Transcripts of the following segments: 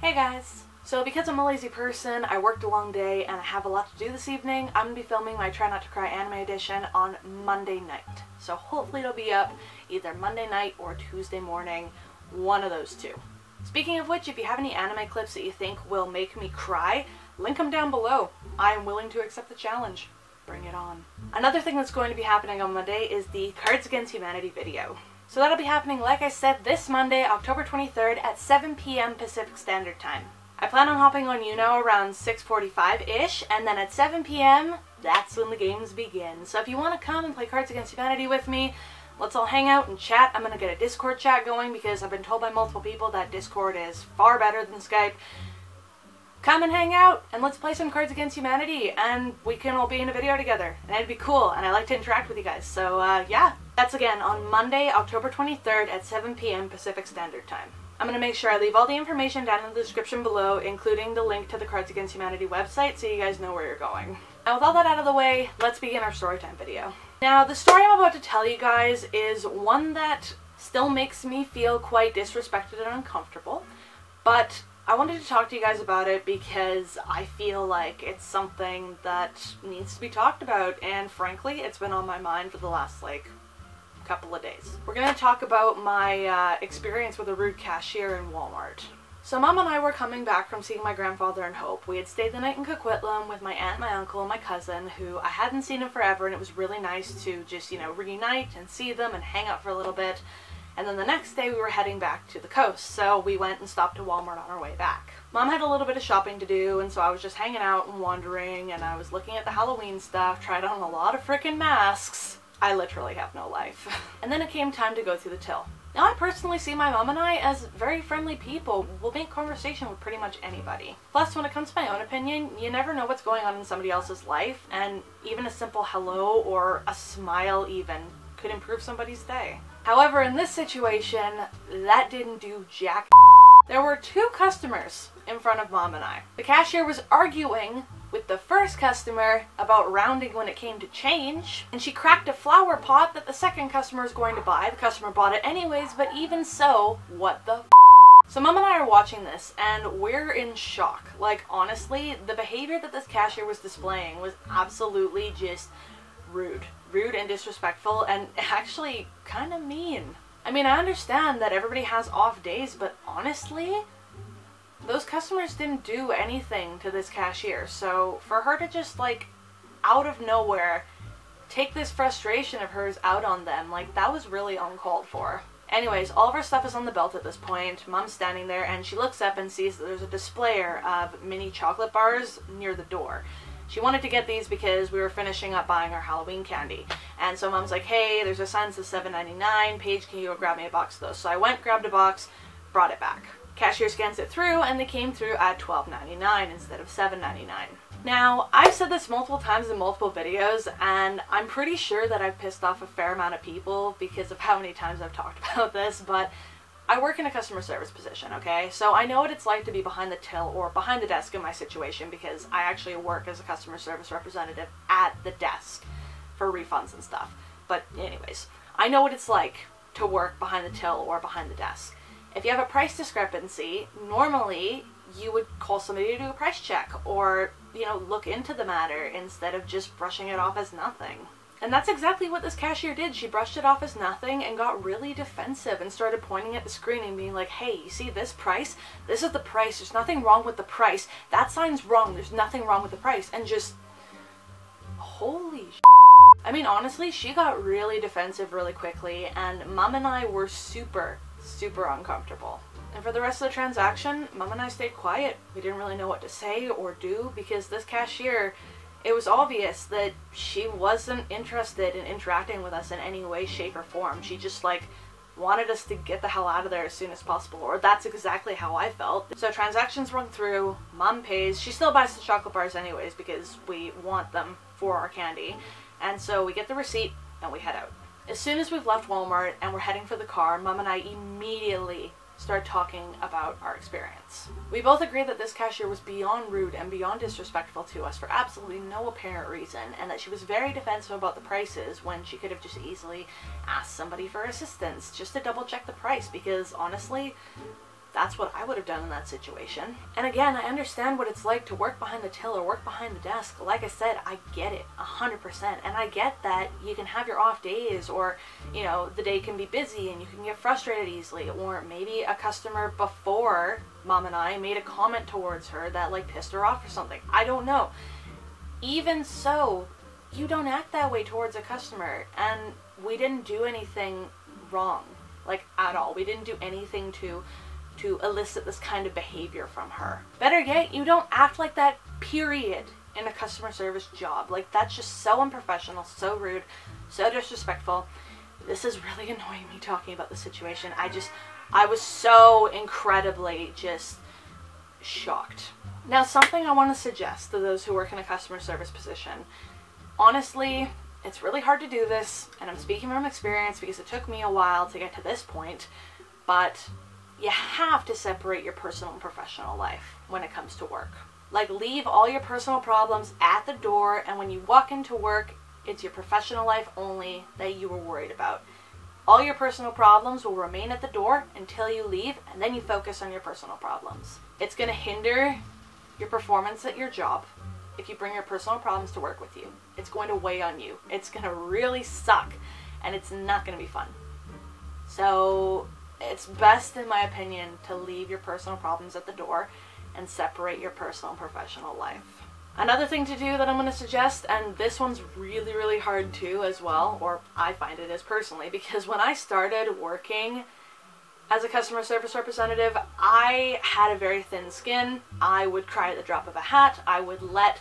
Hey guys! So because I'm a lazy person, I worked a long day, and I have a lot to do this evening, I'm going to be filming my Try Not to Cry anime edition on Monday night. So hopefully it'll be up either Monday night or Tuesday morning, one of those two. Speaking of which, if you have any anime clips that you think will make me cry, link them down below. I am willing to accept the challenge. Bring it on. Another thing that's going to be happening on Monday is the Cards Against Humanity video. So that'll be happening, like I said, this Monday, October 23rd at 7 p.m. Pacific Standard Time. I plan on hopping on around 6:45-ish, and then at 7 p.m., that's when the games begin. So if you want to come and play Cards Against Humanity with me, let's all hang out and chat. I'm going to get a Discord chat going because I've been told by multiple people that Discord is far better than Skype. Come and hang out, and let's play some Cards Against Humanity, and we can all be in a video together, and it'd be cool, and I like to interact with you guys, so yeah. That's again on Monday, October 23rd at 7 p.m. Pacific Standard Time. I'm going to make sure I leave all the information down in the description below, including the link to the Cards Against Humanity website, so you guys know where you're going. Now with all that out of the way, let's begin our storytime video. Now the story I'm about to tell you guys is one that still makes me feel quite disrespected and uncomfortable, but I wanted to talk to you guys about it because I feel like it's something that needs to be talked about, and frankly, it's been on my mind for the last, couple of days. We're going to talk about my experience with a rude cashier in Walmart. So Mom and I were coming back from seeing my grandfather in Hope. We had stayed the night in Coquitlam with my aunt, my uncle, and my cousin, who I hadn't seen in forever, and it was really nice to just, reunite and see them and hang out for a little bit. And then the next day we were heading back to the coast, so we went and stopped at Walmart on our way back. Mom had a little bit of shopping to do, and so I was just hanging out and wandering, and I was looking at the Halloween stuff, tried on a lot of frickin' masks. I literally have no life. And then it came time to go through the till. Now I personally see my mom and I as very friendly people. We'll make conversation with pretty much anybody. Plus, when it comes to my own opinion, you never know what's going on in somebody else's life, and even a simple hello or a smile even could improve somebody's day. However, in this situation, that didn't do jack. There were two customers in front of Mom and I. The cashier was arguing with the first customer about rounding when it came to change, and she cracked a flower pot that the second customer was going to buy. The customer bought it anyways, but even so, what the f***? So Mom and I are watching this, and we're in shock. Like, honestly, the behavior that this cashier was displaying was absolutely just rude. Rude and disrespectful, and actually kind of mean. I mean, I understand that everybody has off days, but honestly, those customers didn't do anything to this cashier, so for her to just, out of nowhere, take this frustration of hers out on them, that was really uncalled for. Anyways, all of our stuff is on the belt at this point. Mom's standing there, and she looks up and sees that there's a displayer of mini chocolate bars near the door. She wanted to get these because we were finishing up buying our Halloween candy. And so Mom's like, hey, there's a sign that says $7.99. Paige, can you go grab me a box of those? So I went, grabbed a box, brought it back. Cashier scans it through, and they came through at $12.99 instead of $7.99. Now, I've said this multiple times in multiple videos, and I'm pretty sure that I've pissed off a fair amount of people because of how many times I've talked about this, but I work in a customer service position, okay? So I know what it's like to be behind the till or behind the desk in my situation because I actually work as a customer service representative at the desk for refunds and stuff. But anyways, I know what it's like to work behind the till or behind the desk. If you have a price discrepancy, normally you would call somebody to do a price check or, look into the matter instead of just brushing it off as nothing. And that's exactly what this cashier did. She brushed it off as nothing and got really defensive and started pointing at the screen and being like, hey, you see this price? This is the price. There's nothing wrong with the price. That sign's wrong. There's nothing wrong with the price. And just, holy sh**. I mean, honestly, she got really defensive really quickly, and Mom and I were super uncomfortable. And for the rest of the transaction, Mom and I stayed quiet. We didn't really know what to say or do because this cashier, it was obvious that she wasn't interested in interacting with us in any way, shape, or form. She just, wanted us to get the hell out of there as soon as possible, or that's exactly how I felt. So transactions run through, Mom pays. She still buys the chocolate bars anyways because we want them for our candy. And so we get the receipt and we head out. As soon as we've left Walmart and we're heading for the car, Mom and I immediately start talking about our experience. We both agree that this cashier was beyond rude and beyond disrespectful to us for absolutely no apparent reason, and that she was very defensive about the prices when she could have just easily asked somebody for assistance just to double check the price, because honestly, That's what I would have done in that situation. And again, I understand what it's like to work behind the till or work behind the desk. Like I said, I get it 100%. And I get that you can have your off days, or, you know, the day can be busy and you can get frustrated easily. Or maybe a customer before Mom and I made a comment towards her that like pissed her off or something. I don't know. Even so, you don't act that way towards a customer. And we didn't do anything wrong, like at all. We didn't do anything to elicit this kind of behavior from her. Better yet, you don't act like that, period, in a customer service job. Like, that's just so unprofessional, so rude, so disrespectful. This is really annoying me talking about the situation. I was so incredibly just shocked. Now, something I want to suggest to those who work in a customer service position. Honestly, it's really hard to do this, and I'm speaking from experience because it took me a while to get to this point, but you have to separate your personal and professional life when it comes to work. Like, leave all your personal problems at the door, and when you walk into work, it's your professional life only that you were worried about. All your personal problems will remain at the door until you leave, and then you focus on your personal problems. It's going to hinder your performance at your job if you bring your personal problems to work with you. It's going to weigh on you. It's going to really suck, and it's not going to be fun. So it's best, in my opinion, to leave your personal problems at the door and separate your personal and professional life. Another thing to do that I'm going to suggest, and this one's really, really hard too as well, or I find it is personally, because when I started working as a customer service representative, I had a very thin skin. I would cry at the drop of a hat. I would let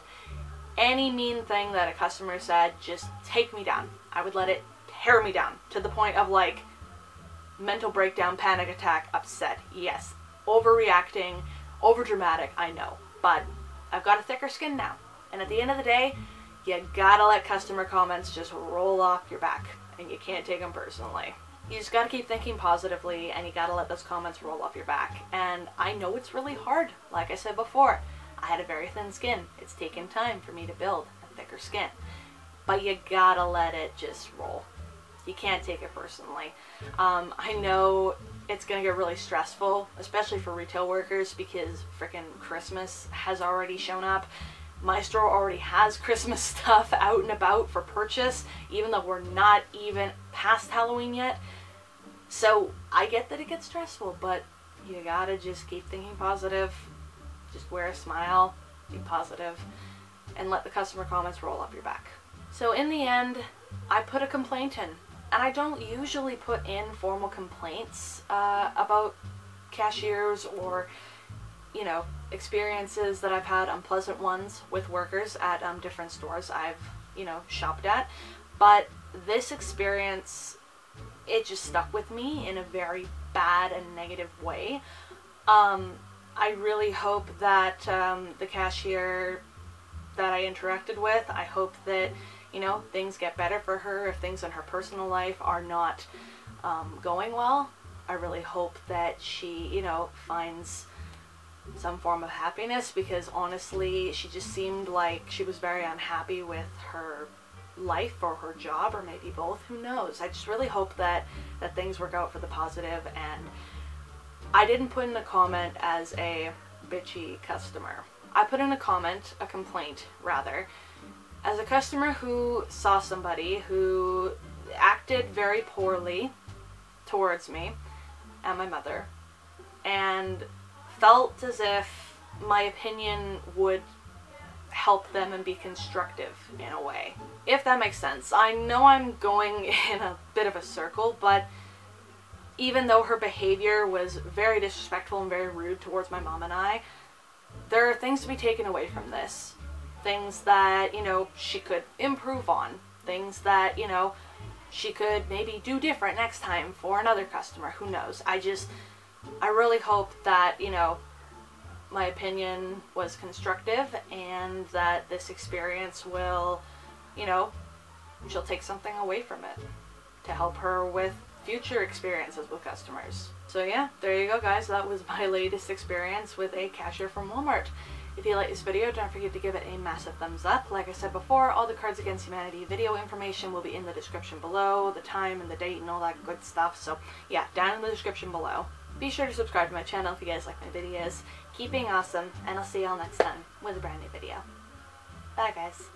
any mean thing that a customer said just take me down. I would let it tear me down to the point of like mental breakdown, panic attack, upset. Yes, overreacting, overdramatic, I know, but I've got a thicker skin now. And at the end of the day, you gotta let customer comments just roll off your back, and you can't take them personally. You just gotta keep thinking positively, and you gotta let those comments roll off your back. And I know it's really hard. Like I said before, I had a very thin skin. It's taken time for me to build a thicker skin. But you gotta let it just roll. You can't take it personally. I know it's going to get really stressful, especially for retail workers, because frickin' Christmas has already shown up. My store already has Christmas stuff out and about for purchase, even though we're not even past Halloween yet. So I get that it gets stressful, but you gotta just keep thinking positive. Just wear a smile, be positive, and let the customer comments roll up your back. So in the end, I put a complaint in. And I don't usually put in formal complaints about cashiers or, you know, experiences that I've had, unpleasant ones with workers at different stores I've, you know, shopped at. But this experience, it just stuck with me in a very bad and negative way. I really hope that the cashier that I interacted with, I hope that, you know, things get better for her if things in her personal life are not going well. I really hope that she, you know, finds some form of happiness, because honestly, she just seemed like she was very unhappy with her life or her job, or maybe both, who knows. I just really hope that things work out for the positive. And I didn't put in a comment as a bitchy customer. I put in a comment, a complaint rather, as a customer who saw somebody who acted very poorly towards me and my mother, and felt as if my opinion would help them and be constructive in a way. If that makes sense. I know I'm going in a bit of a circle, but even though her behavior was very disrespectful and very rude towards my mom and I, there are things to be taken away from this. Things that, you know, she could improve on. Things that, you know, she could maybe do different next time for another customer. Who knows? I really hope that, you know, my opinion was constructive, and that this experience will, you know, she'll take something away from it to help her with future experiences with customers. So yeah, there you go guys. That was my latest experience with a cashier from Walmart. If you like this video, don't forget to give it a massive thumbs up. Like I said before, all the Cards Against Humanity video information will be in the description below, the time and the date and all that good stuff. So yeah, down in the description below. Be sure to subscribe to my channel if you guys like my videos. Keep being awesome, and I'll see y'all next time with a brand new video. Bye guys.